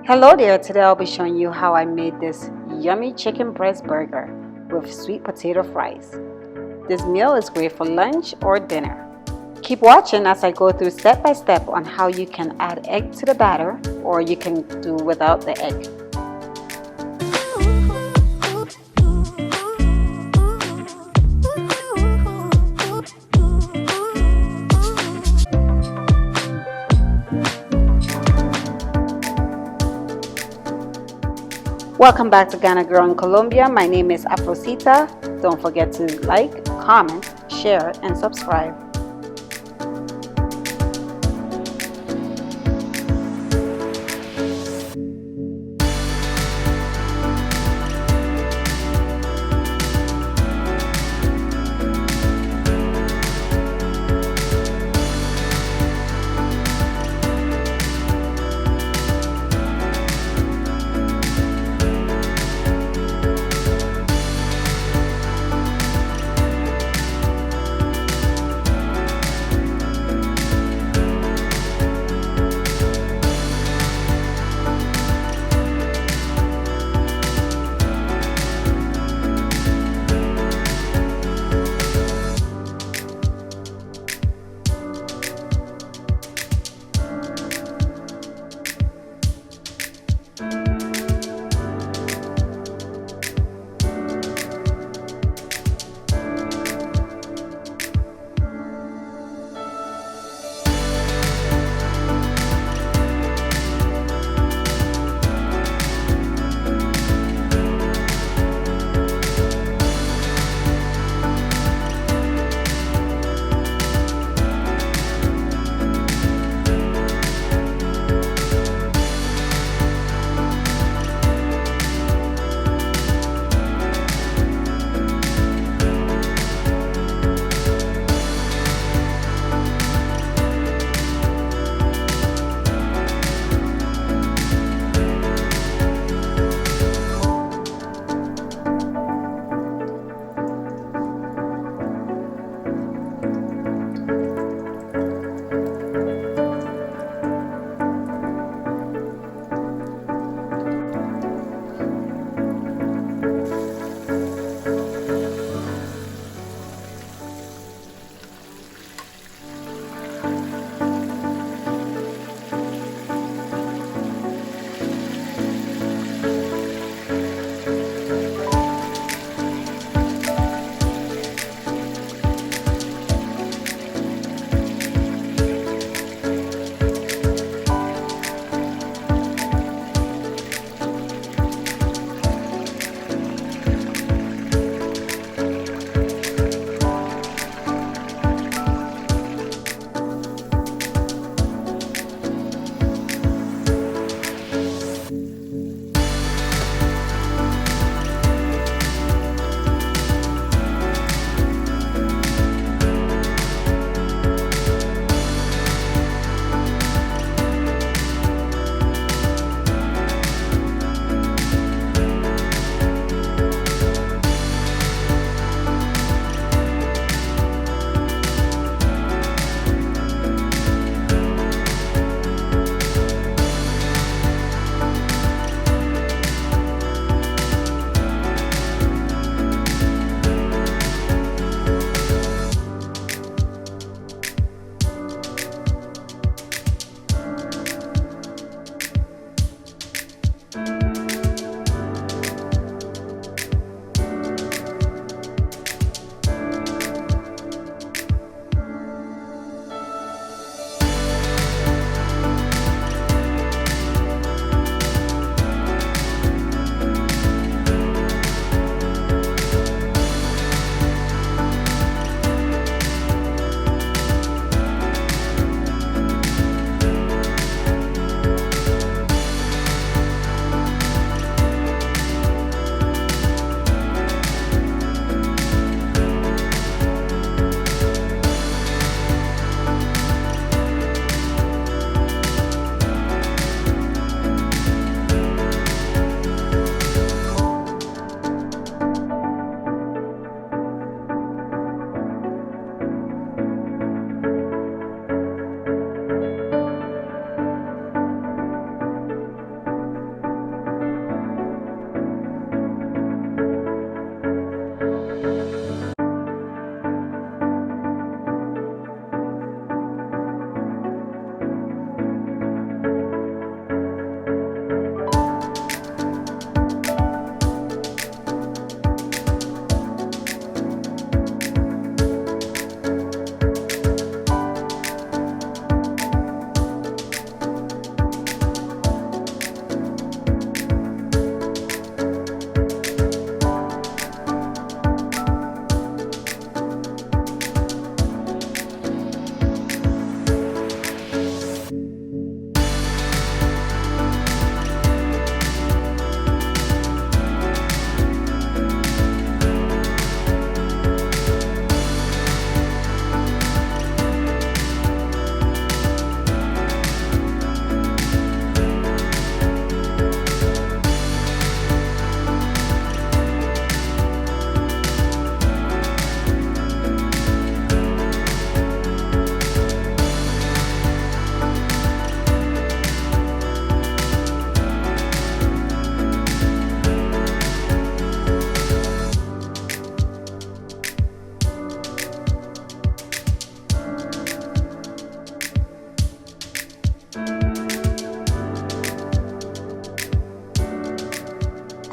Hello there, today I'll be showing you how I made this yummy chicken breast burger with sweet potato fries. This meal is great for lunch or dinner. Keep watching as I go through step by step on how you can add egg to the batter or you can do without the egg. Welcome back to Ghana Girl in Colombia. My name is Afrosita. Don't forget to like, comment, share, and subscribe.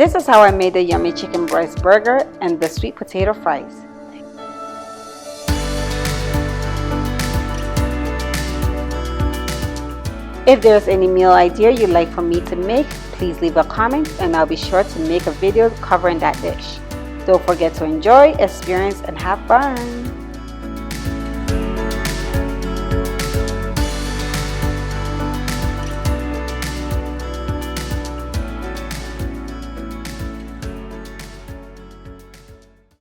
This is how I made the yummy chicken breast burger and the sweet potato fries. If there's any meal idea you'd like for me to make, please leave a comment and I'll be sure to make a video covering that dish. Don't forget to enjoy, experience, and have fun.